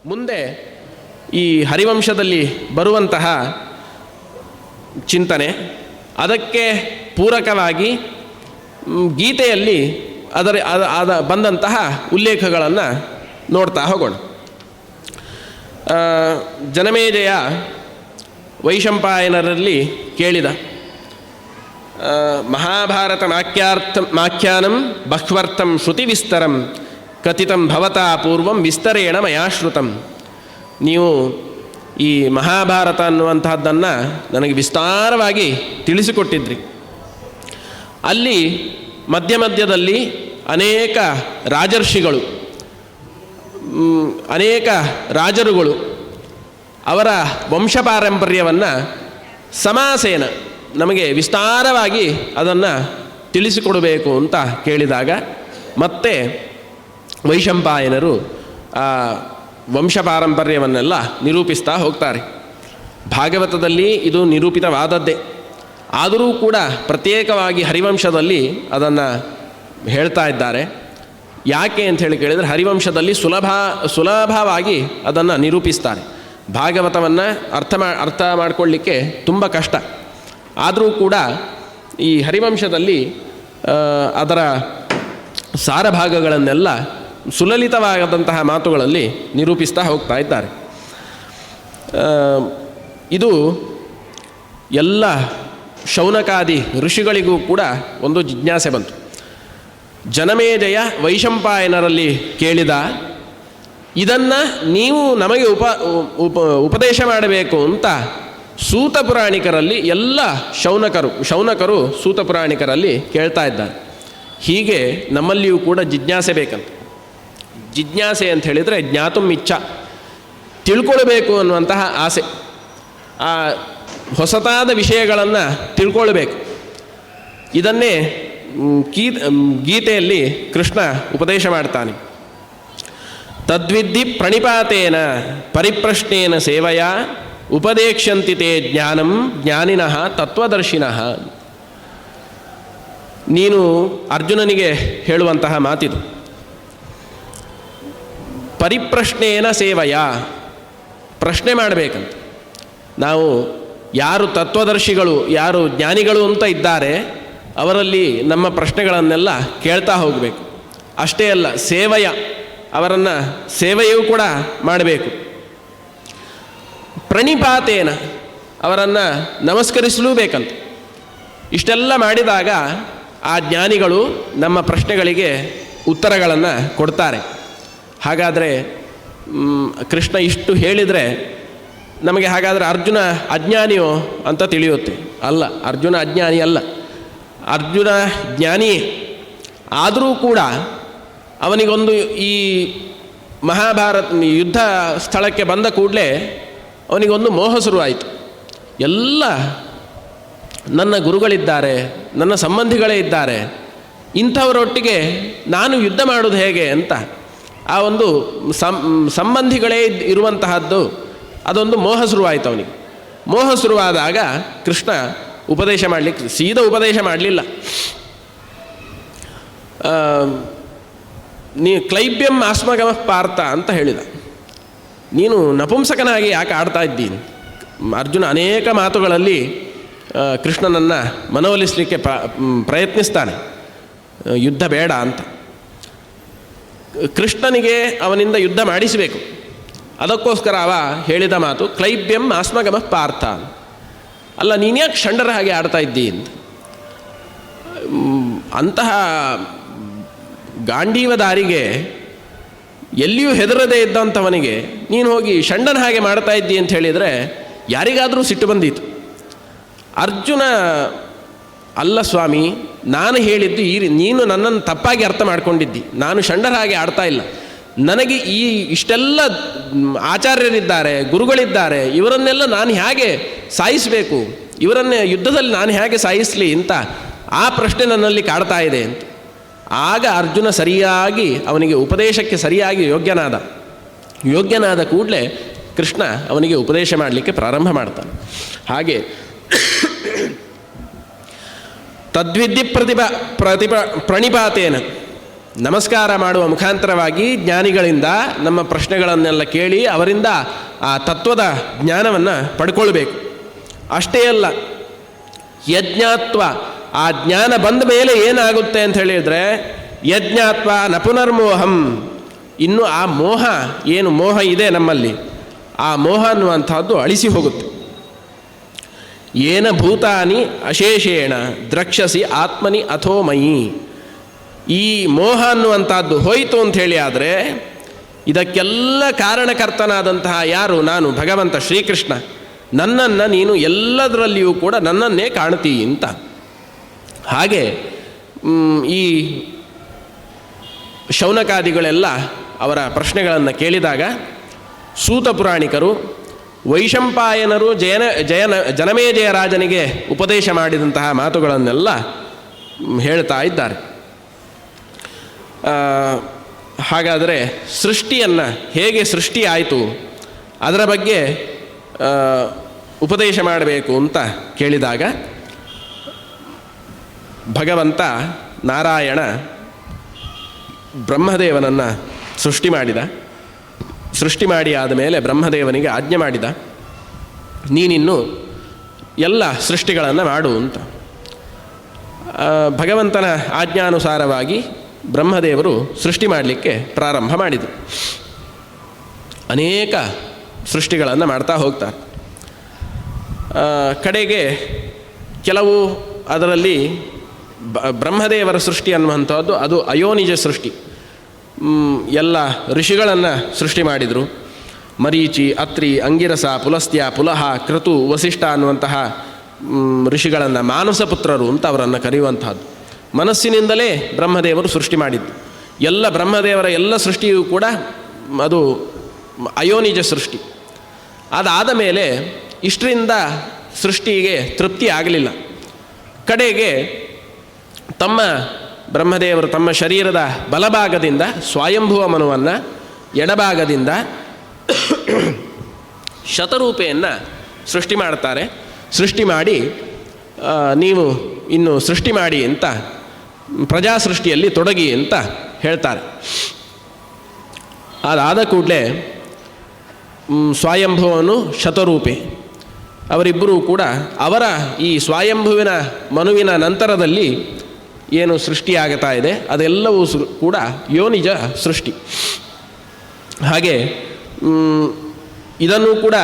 ಮುಂದೆ ಈ ಹರಿವಂಶದಲ್ಲಿ ಬರುವಂತಹ ಚಿಂತನೆ, ಅದಕ್ಕೆ ಪೂರಕವಾಗಿ ಗೀತೆಯಲ್ಲಿ ಅದರ ಬಂದಂತಹ ಉಲ್ಲೇಖಗಳನ್ನು ನೋಡ್ತಾ ಹೋಗೋಣ. ಜನಮೇಜಯ ವೈಶಂಪಾಯನರಲ್ಲಿ ಕೇಳಿದ ಮಹಾಭಾರತ ಮಾಖ್ಯಾನಂ ಬಹ್ವರ್ಥಂ ಶ್ರುತಿ ವಿಸ್ತರಂ ಕಥಿತಂ ಭವತಾ ಪೂರ್ವಂ ವಿಸ್ತರೇಣ ಮಯಾಶ್ರುತಂ. ನೀವು ಈ ಮಹಾಭಾರತ ಅನ್ನುವಂತಹದ್ದನ್ನು ನನಗೆ ವಿಸ್ತಾರವಾಗಿ ತಿಳಿಸಿಕೊಟ್ಟಿದ್ರಿ. ಅಲ್ಲಿ ಮಧ್ಯ ಮಧ್ಯದಲ್ಲಿ ಅನೇಕ ರಾಜರ್ಷಿಗಳು, ಅನೇಕ ರಾಜರುಗಳು ಅವರ ವಂಶಪಾರಂಪರ್ಯವನ್ನು ಸಮಾಸೇನ ನಮಗೆ ವಿಸ್ತಾರವಾಗಿ ಅದನ್ನು ತಿಳಿಸಿಕೊಡಬೇಕು ಅಂತ ಕೇಳಿದಾಗ ಮತ್ತೆ ವೈಶಂಪಾಯನರು ಆ ವಂಶಪಾರಂಪರ್ಯವನ್ನೆಲ್ಲ ನಿರೂಪಿಸ್ತಾ ಹೋಗ್ತಾರೆ. ಭಾಗವತದಲ್ಲಿ ಇದು ನಿರೂಪಿತವಾದದ್ದೇ, ಆದರೂ ಕೂಡ ಪ್ರತ್ಯೇಕವಾಗಿ ಹರಿವಂಶದಲ್ಲಿ ಅದನ್ನು ಹೇಳ್ತಾ ಇದ್ದಾರೆ. ಯಾಕೆ ಅಂತ ಹೇಳಿ ಕೇಳಿದರೆ ಹರಿವಂಶದಲ್ಲಿ ಸುಲಭವಾಗಿ ಅದನ್ನು ನಿರೂಪಿಸ್ತಾರೆ. ಭಾಗವತವನ್ನು ಅರ್ಥ ಮಾಡಿಕೊಳ್ಳಿಕ್ಕೆ ತುಂಬ ಕಷ್ಟ. ಆದರೂ ಕೂಡ ಈ ಹರಿವಂಶದಲ್ಲಿ ಅದರ ಸಾರಭಾಗಗಳನ್ನೆಲ್ಲ ಸುಲಲಿತವಾದಂತಹ ಮಾತುಗಳಲ್ಲಿ ನಿರೂಪಿಸ್ತಾ ಹೋಗ್ತಾ ಇದ್ದಾರೆ. ಇದು ಎಲ್ಲ ಶೌನಕಾದಿ ಋಷಿಗಳಿಗೂ ಕೂಡ ಒಂದು ಜಿಜ್ಞಾಸೆ ಬಂತು. ಜನಮೇಜಯ ವೈಶಂಪಾಯನರಲ್ಲಿ ಕೇಳಿದ, ಇದನ್ನು ನೀವು ನಮಗೆ ಉಪದೇಶ ಮಾಡಬೇಕು ಅಂತ ಸೂತ ಪುರಾಣಿಕರಲ್ಲಿ ಎಲ್ಲ ಶೌನಕರು ಸೂತ ಪುರಾಣಿಕರಲ್ಲಿ ಕೇಳ್ತಾ ಇದ್ದಾರೆ. ಹೀಗೆ ನಮ್ಮಲ್ಲಿಯೂ ಕೂಡ ಜಿಜ್ಞಾಸೆ ಬೇಕಂತ. ಜಿಜ್ಞಾಸೆ ಅಂತ ಹೇಳಿದರೆ ಜ್ಞಾತುಂ ಇಚ್ಛಾ, ತಿಳ್ಕೊಳ್ಬೇಕು ಅನ್ನುವಂತಹ ಆಸೆ. ಆ ಹೊಸತಾದ ವಿಷಯಗಳನ್ನು ತಿಳ್ಕೊಳ್ಬೇಕು. ಇದನ್ನೇ ಗೀತೆಯಲ್ಲಿ ಕೃಷ್ಣ ಉಪದೇಶ ಮಾಡ್ತಾನೆ. ತದ್ವಿದ್ಧಿ ಪ್ರಣಿಪಾತೇನ ಪರಿಪ್ರಶ್ನೇನ ಸೇವಯ ಉಪದೇಕ್ಷ್ಯಂತಿ ತೇ ಜ್ಞಾನಂ ಜ್ಞಾನಿನಃ ತತ್ವದರ್ಶಿನಃ. ನೀನು ಅರ್ಜುನನಿಗೆ ಹೇಳುವಂತಹ ಮಾತಿದು. ಪರಿಪ್ರಶ್ನೇನ ಸೇವಯ, ಪ್ರಶ್ನೆ ಮಾಡಬೇಕಂತ. ನಾವು ಯಾರು ತತ್ವದರ್ಶಿಗಳು, ಯಾರು ಜ್ಞಾನಿಗಳು ಅಂತ ಇದ್ದಾರೆ ಅವರಲ್ಲಿ ನಮ್ಮ ಪ್ರಶ್ನೆಗಳನ್ನೆಲ್ಲ ಕೇಳ್ತಾ ಹೋಗಬೇಕು. ಅಷ್ಟೇ ಅಲ್ಲ, ಸೇವೆಯ, ಅವರನ್ನು ಸೇವೆಯೂ ಕೂಡ ಮಾಡಬೇಕು. ಪ್ರಣಿಪಾತೇನ, ಅವರನ್ನು ನಮಸ್ಕರಿಸಲೂ ಬೇಕಂತ. ಇಷ್ಟೆಲ್ಲ ಮಾಡಿದಾಗ ಆ ಜ್ಞಾನಿಗಳು ನಮ್ಮ ಪ್ರಶ್ನೆಗಳಿಗೆ ಉತ್ತರಗಳನ್ನು ಕೊಡ್ತಾರೆ. ಹಾಗಾದರೆ ಕೃಷ್ಣ ಇಷ್ಟು ಹೇಳಿದರೆ ನಮಗೆ ಹಾಗಾದರೆ ಅರ್ಜುನ ಅಜ್ಞಾನಿಯೋ ಅಂತ ತಿಳಿಯುತ್ತೆ. ಅಲ್ಲ, ಅರ್ಜುನ ಅಜ್ಞಾನಿ ಅಲ್ಲ, ಅರ್ಜುನ ಜ್ಞಾನಿಯೇ. ಆದರೂ ಕೂಡ ಅವನಿಗೊಂದು ಈ ಮಹಾಭಾರತ ಯುದ್ಧ ಸ್ಥಳಕ್ಕೆ ಬಂದ ಕೂಡಲೇ ಅವನಿಗೊಂದು ಮೋಹ ಶುರುವಾಯಿತು. ಎಲ್ಲ ನನ್ನ ಗುರುಗಳಿದ್ದಾರೆ, ನನ್ನ ಸಂಬಂಧಿಗಳೇ ಇದ್ದಾರೆ, ಇಂಥವರೊಟ್ಟಿಗೆ ನಾನು ಯುದ್ಧ ಮಾಡೋದು ಹೇಗೆ ಅಂತ ಆ ಒಂದು ಸಂಬಂಧಿಗಳೇ ಇರುವಂತಹದ್ದು, ಅದೊಂದು ಮೋಹ ಶುರುವಾಯಿತು ಅವನಿಗೆ. ಮೋಹ ಶುರುವಾದಾಗ ಕೃಷ್ಣ ಉಪದೇಶ ಮಾಡಲಿಕ್ಕೆ ಸೀದಾ ಉಪದೇಶ ಮಾಡಲಿಲ್ಲ. ನೀ ಕ್ಲೈಬ್ಯಂ ಆಸ್ಮಗಮಃ ಪಾರ್ಥ ಅಂತ ಹೇಳಿದ. ನೀನು ನಪುಂಸಕನಾಗಿ ಯಾಕೆ ಆಡ್ತಾ ಇದ್ದೀನಿ? ಅರ್ಜುನ ಅನೇಕ ಮಾತುಗಳಲ್ಲಿ ಕೃಷ್ಣನನ್ನು ಮನವೊಲಿಸಲಿಕ್ಕೆ ಪ್ರಯತ್ನಿಸ್ತಾನೆ, ಯುದ್ಧ ಬೇಡ ಅಂತ. ಕೃಷ್ಣನಿಗೆ ಅವನಿಂದ ಯುದ್ಧ ಮಾಡಿಸಬೇಕು. ಅದಕ್ಕೋಸ್ಕರ ಅವ ಹೇಳಿದ ಮಾತು ಕ್ಲೈಬ್ಯಂ ಆಸ್ಮಗಮಃ ಪಾರ್ಥ. ಅಲ್ಲ, ನೀನ್ಯಾಕೆ ಷಂಡರ ಹಾಗೆ ಆಡ್ತಾ ಇದ್ದೀನಿ? ಅಂತಹ ಗಾಂಡೀವದಾರಿಗೆ ಎಲ್ಲಿಯೂ ಹೆದರದೇ ಇದ್ದಂಥವನಿಗೆ ನೀನು ಹೋಗಿ ಷಂಡನ ಹಾಗೆ ಮಾಡ್ತಾ ಇದ್ದಿ ಅಂತ ಹೇಳಿದರೆ ಯಾರಿಗಾದರೂ ಸಿಟ್ಟು ಬಂದೀತು. ಅರ್ಜುನ, ಅಲ್ಲ ಸ್ವಾಮಿ, ನಾನು ಹೇಳಿದ್ದು ನೀನು ನನ್ನನ್ನು ತಪ್ಪಾಗಿ ಅರ್ಥ ಮಾಡ್ಕೊಂಡಿದ್ದಿ. ನಾನು ಷಂಡರ ಹಾಗೆ ಆಡ್ತಾ ಇಲ್ಲ. ನನಗೆ ಇಷ್ಟೆಲ್ಲ ಆಚಾರ್ಯರಿದ್ದಾರೆ, ಗುರುಗಳಿದ್ದಾರೆ, ಇವರನ್ನೆಲ್ಲ ನಾನು ಹೇಗೆ ಸಾಯಿಸಬೇಕು, ಇವರನ್ನೇ ಯುದ್ಧದಲ್ಲಿ ನಾನು ಹೇಗೆ ಸಾಯಿಸಲಿ ಅಂತ ಆ ಪ್ರಶ್ನೆ ನನ್ನಲ್ಲಿ ಕಾಡ್ತಾ ಇದೆ ಅಂತ. ಆಗ ಅರ್ಜುನ ಸರಿಯಾಗಿ ಅವನಿಗೆ ಉಪದೇಶಕ್ಕೆ ಸರಿಯಾಗಿ ಯೋಗ್ಯನಾದ ಕೂಡಲೇ ಕೃಷ್ಣ ಅವನಿಗೆ ಉಪದೇಶ ಮಾಡಲಿಕ್ಕೆ ಪ್ರಾರಂಭ ಮಾಡ್ತಾನೆ. ಹಾಗೆ ತದ್ವಿದ್ಧಿ ಪ್ರಣಿಪಾತೇನ, ನಮಸ್ಕಾರ ಮಾಡುವ ಮುಖಾಂತರವಾಗಿ ಜ್ಞಾನಿಗಳಿಂದ ನಮ್ಮ ಪ್ರಶ್ನೆಗಳನ್ನೆಲ್ಲ ಕೇಳಿ ಅವರಿಂದ ಆ ತತ್ವದ ಜ್ಞಾನವನ್ನು ಪಡ್ಕೊಳ್ಬೇಕು. ಅಷ್ಟೇ ಅಲ್ಲ, ಯಜ್ಞಾತ್ವ, ಆ ಜ್ಞಾನ ಬಂದ ಮೇಲೆ ಏನಾಗುತ್ತೆ ಅಂತ ಹೇಳಿದರೆ, ಯಜ್ಞಾತ್ವ ನ ಪುನರ್ಮೋಹಂ, ಇನ್ನು ಆ ಮೋಹ ಏನು ಮೋಹ ಇದೆ ನಮ್ಮಲ್ಲಿ, ಆ ಮೋಹ ಅನ್ನುವಂಥದ್ದು ಅಳಿಸಿ ಹೋಗುತ್ತೆ. ಏನ ಭೂತಾನಿ ಅಶೇಷೇಣ ದ್ರಕ್ಷಸಿ ಆತ್ಮನಿ ಅಥೋಮಯಿ, ಈ ಮೋಹ ಅನ್ನುವಂಥದ್ದು ಹೋಯಿತು ಅಂಥೇಳಿ ಆದರೆ ಇದಕ್ಕೆಲ್ಲ ಕಾರಣಕರ್ತನಾದಂತಹ ಯಾರು? ನಾನು ಭಗವಂತ ಶ್ರೀಕೃಷ್ಣ. ನನ್ನನ್ನು ನೀನು ಎಲ್ಲದರಲ್ಲಿಯೂ ಕೂಡ ನನ್ನನ್ನೇ ಕಾಣ್ತೀ ಅಂತ. ಹಾಗೆ ಈ ಶೌನಕಾದಿಗಳೆಲ್ಲ ಅವರ ಪ್ರಶ್ನೆಗಳನ್ನು ಕೇಳಿದಾಗ ಸೂತ ಪುರಾಣಿಕರು ವೈಶಂಪಾಯನರು ಜನಮೇಜಯ ರಾಜನಿಗೆ ಉಪದೇಶ ಮಾಡಿದಂತಹ ಮಾತುಗಳನ್ನೆಲ್ಲ ಹೇಳ್ತಾ ಇದ್ದಾರೆ. ಹಾಗಾದರೆ ಸೃಷ್ಟಿಯನ್ನು ಹೇಗೆ ಸೃಷ್ಟಿ ಆಯಿತು ಅದರ ಬಗ್ಗೆ ಉಪದೇಶ ಮಾಡಬೇಕು ಅಂತ ಕೇಳಿದಾಗ ಭಗವಂತ ನಾರಾಯಣ ಬ್ರಹ್ಮದೇವನನ್ನು ಸೃಷ್ಟಿ ಮಾಡಿ ಆದಮೇಲೆ ಬ್ರಹ್ಮದೇವನಿಗೆ ಆಜ್ಞೆ ಮಾಡಿದ, ನೀನಿನ್ನು ಎಲ್ಲ ಸೃಷ್ಟಿಗಳನ್ನು ಮಾಡು ಅಂತ. ಭಗವಂತನ ಆಜ್ಞಾನುಸಾರವಾಗಿ ಬ್ರಹ್ಮದೇವರು ಸೃಷ್ಟಿ ಮಾಡಲಿಕ್ಕೆ ಪ್ರಾರಂಭ ಮಾಡಿದರು. ಅನೇಕ ಸೃಷ್ಟಿಗಳನ್ನು ಮಾಡ್ತಾ ಹೋಗ್ತಾರೆ. ಕಡೆಗೆ ಕೆಲವು ಅದರಲ್ಲಿ ಬ್ರಹ್ಮದೇವರ ಸೃಷ್ಟಿ ಅನ್ನುವಂಥದ್ದು ಅದು ಅಯೋನಿಜ ಸೃಷ್ಟಿ. ಎಲ್ಲ ಋಷಿಗಳನ್ನು ಸೃಷ್ಟಿ ಮಾಡಿದರು. ಮರೀಚಿ, ಅತ್ರಿ, ಅಂಗಿರಸ, ಪುಲಸ್ತ್ಯ, ಪುಲಹ, ಕ್ರತು, ವಸಿಷ್ಠ ಅನ್ನುವಂತಹ ಋಷಿಗಳನ್ನು ಮಾನಸಪುತ್ರರು ಅಂತ ಅವರನ್ನು ಕರೆಯುವಂತಹದ್ದು. ಮನಸ್ಸಿನಿಂದಲೇ ಬ್ರಹ್ಮದೇವರು ಸೃಷ್ಟಿ ಮಾಡಿದ್ದು. ಎಲ್ಲ ಬ್ರಹ್ಮದೇವರ ಎಲ್ಲ ಸೃಷ್ಟಿಯೂ ಕೂಡ ಅದು ಅಯೋನಿಜ ಸೃಷ್ಟಿ. ಅದಾದ ಮೇಲೆ ಇಷ್ಟರಿಂದ ಸೃಷ್ಟಿಗೆ ತೃಪ್ತಿ ಆಗಲಿಲ್ಲ. ಕಡೆಗೆ ಬ್ರಹ್ಮದೇವರು ತಮ್ಮ ಶರೀರದ ಬಲಭಾಗದಿಂದ ಸ್ವಯಂಭುವ ಮನುವನ್ನು, ಎಡಭಾಗದಿಂದ ಶತರೂಪೆಯನ್ನು ಸೃಷ್ಟಿ ಮಾಡ್ತಾರೆ. ಸೃಷ್ಟಿ ಮಾಡಿ ನೀವು ಇನ್ನು ಸೃಷ್ಟಿ ಮಾಡಿ ಅಂತ, ಪ್ರಜಾ ಸೃಷ್ಟಿಯಲ್ಲಿ ತೊಡಗಿ ಅಂತ ಹೇಳ್ತಾರೆ. ಅದಾದ ಕೂಡಲೇ ಸ್ವಯಂಭುವನು, ಶತರೂಪೆ ಅವರಿಬ್ಬರೂ ಕೂಡ ಅವರ ಈ ಸ್ವಯಂಭುವಿನ ಮನುವಿನ ನಂತರದಲ್ಲಿ ಏನು ಸೃಷ್ಟಿಯಾಗುತ್ತಾ ಇದೆ ಅದೆಲ್ಲವೂ ಕೂಡ ಯೋನಿಜ ಸೃಷ್ಟಿ. ಹಾಗೆ ಇದನ್ನು ಕೂಡ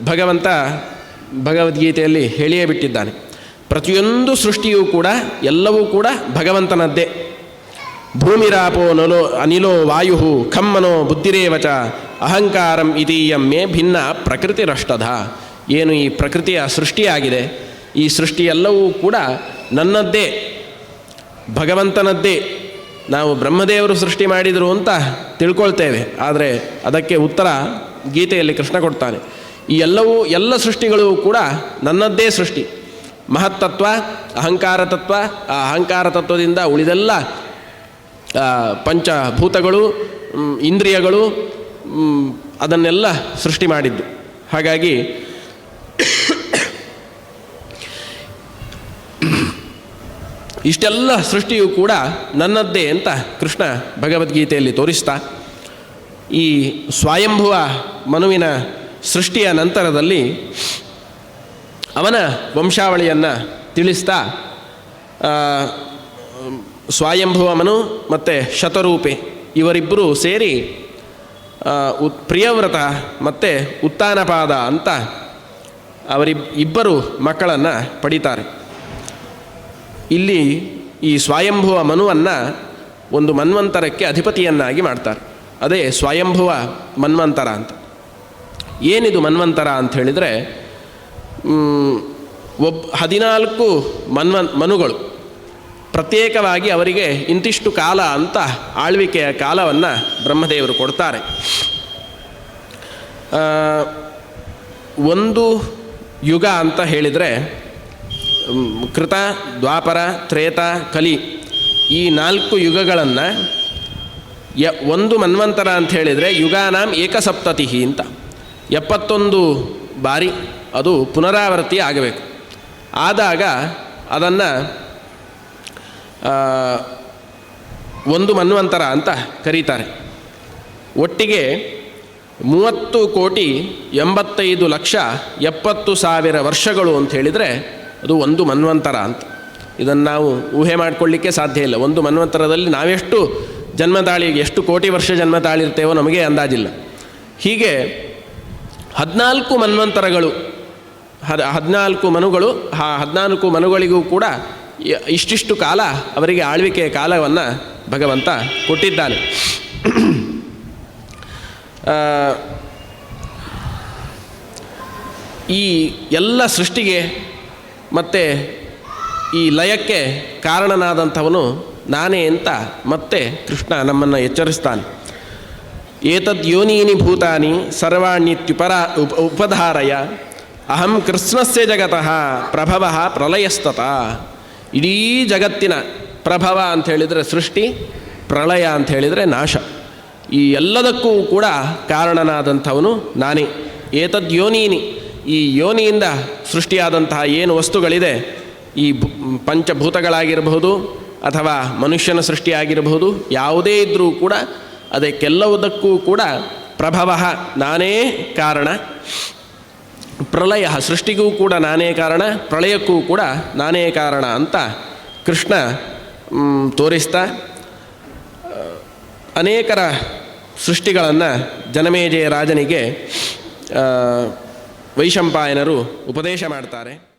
ಭಗವಂತ ಭಗವದ್ಗೀತೆಯಲ್ಲಿ ಹೇಳಿಯೇ ಬಿಟ್ಟಿದ್ದಾನೆ. ಪ್ರತಿಯೊಂದು ಸೃಷ್ಟಿಯೂ ಕೂಡ ಎಲ್ಲವೂ ಕೂಡ ಭಗವಂತನದ್ದೇ. ಭೂಮಿರಾಪೋ ನಲೋ ಅನಿಲೋ ವಾಯು ಖಮ್ಮನೋ ಬುದ್ಧಿರೇವಚ ಅಹಂಕಾರಂ ಇದೀಯಂ ಮೇ ಭಿನ್ನ ಪ್ರಕೃತಿರಷ್ಟಧ. ಏನು ಈ ಪ್ರಕೃತಿಯ ಸೃಷ್ಟಿಯಾಗಿದೆ, ಈ ಸೃಷ್ಟಿಯೆಲ್ಲವೂ ಕೂಡ ನನ್ನದ್ದೇ, ಭಗವಂತನದ್ದೇ. ನಾವು ಬ್ರಹ್ಮದೇವರು ಸೃಷ್ಟಿ ಮಾಡಿದರು ಅಂತ ತಿಳ್ಕೊಳ್ತೇವೆ, ಆದರೆ ಅದಕ್ಕೆ ಉತ್ತರ ಗೀತೆಯಲ್ಲಿ ಕೃಷ್ಣ ಕೊಡ್ತಾನೆ. ಈ ಎಲ್ಲ ಸೃಷ್ಟಿಗಳು ಕೂಡ ನನ್ನದ್ದೇ ಸೃಷ್ಟಿ. ಮಹತ್ತತ್ವ, ಅಹಂಕಾರ ತತ್ವ, ಆ ಅಹಂಕಾರ ತತ್ವದಿಂದ ಉಳಿದೆಲ್ಲ ಪಂಚಭೂತಗಳು, ಇಂದ್ರಿಯಗಳು, ಅದನ್ನೆಲ್ಲ ಸೃಷ್ಟಿ ಮಾಡಿದ್ದು. ಹಾಗಾಗಿ ಇಷ್ಟೆಲ್ಲ ಸೃಷ್ಟಿಯೂ ಕೂಡ ನನ್ನದ್ದೇ ಅಂತ ಕೃಷ್ಣ ಭಗವದ್ಗೀತೆಯಲ್ಲಿ ತೋರಿಸ್ತಾ, ಈ ಸ್ವಯಂಭುವ ಮನುವಿನ ಸೃಷ್ಟಿಯ ನಂತರದಲ್ಲಿ ಅವನ ವಂಶಾವಳಿಯನ್ನು ತಿಳಿಸ್ತಾ, ಸ್ವಯಂಭುವ ಮನು ಮತ್ತು ಶತರೂಪೆ ಇವರಿಬ್ಬರೂ ಸೇರಿ ಪ್ರಿಯವ್ರತ ಮತ್ತು ಉತ್ತಾನಪಾದ ಅಂತ ಅವರಿಬ್ಬರು ಮಕ್ಕಳನ್ನು ಪಡೀತಾರೆ. ಇಲ್ಲಿ ಈ ಸ್ವಯಂಭುವ ಮನುವನ್ನು ಒಂದು ಮನ್ವಂತರಕ್ಕೆ ಅಧಿಪತಿಯನ್ನಾಗಿ ಮಾಡ್ತಾರೆ. ಅದೇ ಸ್ವಯಂಭುವ ಮನ್ವಂತರ ಅಂತ. ಏನಿದು ಮನ್ವಂತರ ಅಂತ ಹೇಳಿದರೆ, 14 ಮನುಗಳು ಪ್ರತ್ಯೇಕವಾಗಿ ಅವರಿಗೆ ಇಂತಿಷ್ಟು ಕಾಲ ಅಂತ ಆಳ್ವಿಕೆಯ ಕಾಲವನ್ನು ಬ್ರಹ್ಮದೇವರು ಕೊಡ್ತಾರೆ. ಒಂದು ಯುಗ ಅಂತ ಹೇಳಿದರೆ ಕೃತ, ದ್ವಾಪರ, ತ್ರೇತ, ಕಲಿ ಈ 4 ಯುಗಗಳನ್ನು ಒಂದು ಮನ್ವಂತರ ಅಂತ ಹೇಳಿದರೆ ಯುಗಾನಾಂ ಏಕಸಪ್ತತಿ ಅಂತ 71 ಬಾರಿ ಅದು ಪುನರಾವರ್ತಿ ಆಗಬೇಕು. ಆದಾಗ ಅದನ್ನು ಒಂದು ಮನ್ವಂತರ ಅಂತ ಕರೀತಾರೆ. ಒಟ್ಟಿಗೆ 30,85,70,000 ವರ್ಷಗಳು ಅಂತ ಹೇಳಿದರೆ ಅದು ಒಂದು ಮನ್ವಂತರ ಅಂತ. ಇದನ್ನು ನಾವು ಊಹೆ ಮಾಡಿಕೊಳ್ಳಿಕ್ಕೆ ಸಾಧ್ಯ ಇಲ್ಲ. ಒಂದು ಮನ್ವಂತರದಲ್ಲಿ ನಾವೆಷ್ಟು ಜನ್ಮ ತಾಳಿ, ಎಷ್ಟು ಕೋಟಿ ವರ್ಷ ಜನ್ಮ ತಾಳಿರ್ತೇವೋ ನಮಗೆ ಅಂದಾಜಿಲ್ಲ. ಹೀಗೆ 14 ಮನ್ವಂತರಗಳು, 14 ಮನುಗಳು, ಆ 14 ಮನುಗಳಿಗೂ ಕೂಡ ಇಷ್ಟಿಷ್ಟು ಕಾಲ ಅವರಿಗೆ ಆಳ್ವಿಕೆಯ ಕಾಲವನ್ನು ಭಗವಂತ ಕೊಟ್ಟಿದ್ದಾನೆ. ಈ ಎಲ್ಲ ಸೃಷ್ಟಿಗೆ ಮತ್ತು ಈ ಲಯಕ್ಕೆ ಕಾರಣನಾದಂಥವನು ನಾನೇ ಅಂತ ಮತ್ತೆ ಕೃಷ್ಣ ನಮ್ಮನ್ನು ಎಚ್ಚರಿಸ್ತಾನೆ. ಏತದ್ ಯೋನೀನಿ ಭೂತಾನಿ ಉಪಧಾರಯ ಅಹಂ ಕೃಷ್ಣಸ್ಯ ಜಗತಃ ಪ್ರಭವ ಪ್ರಳಯಸ್ತತ. ಇಡೀ ಜಗತ್ತಿನ ಪ್ರಭವ ಅಂಥೇಳಿದರೆ ಸೃಷ್ಟಿ, ಪ್ರಳಯ ಅಂಥೇಳಿದರೆ ನಾಶ. ಈ ಎಲ್ಲದಕ್ಕೂ ಕೂಡ ಕಾರಣನಾದಂಥವನು ನಾನೇ. ಏತದ್ ಯೋನೀನಿ, ಈ ಯೋನಿಯಿಂದ ಸೃಷ್ಟಿಯಾದಂತಹ ಏನು ವಸ್ತುಗಳಿದೆ, ಈ ಪಂಚಭೂತಗಳಾಗಿರಬಹುದು ಅಥವಾ ಮನುಷ್ಯನ ಸೃಷ್ಟಿಯಾಗಿರಬಹುದು, ಯಾವುದೇ ಇದ್ದರೂ ಕೂಡ ಅದಕ್ಕೆಲ್ಲವುದಕ್ಕೂ ಕೂಡ ಪ್ರಭವ ನಾನೇ ಕಾರಣ, ಪ್ರಳಯ ಸೃಷ್ಟಿಗೂ ಕೂಡ ನಾನೇ ಕಾರಣ, ಪ್ರಳಯಕ್ಕೂ ಕೂಡ ನಾನೇ ಕಾರಣ ಅಂತ ಕೃಷ್ಣ ತೋರಿಸ್ತಾ ಅನೇಕರ ಸೃಷ್ಟಿಗಳನ್ನು ಜನಮೇಜಯ ರಾಜನಿಗೆ ವೈಶಂಪಾಯನರು ಉಪದೇಶ ಮಾಡ್ತಾರೆ.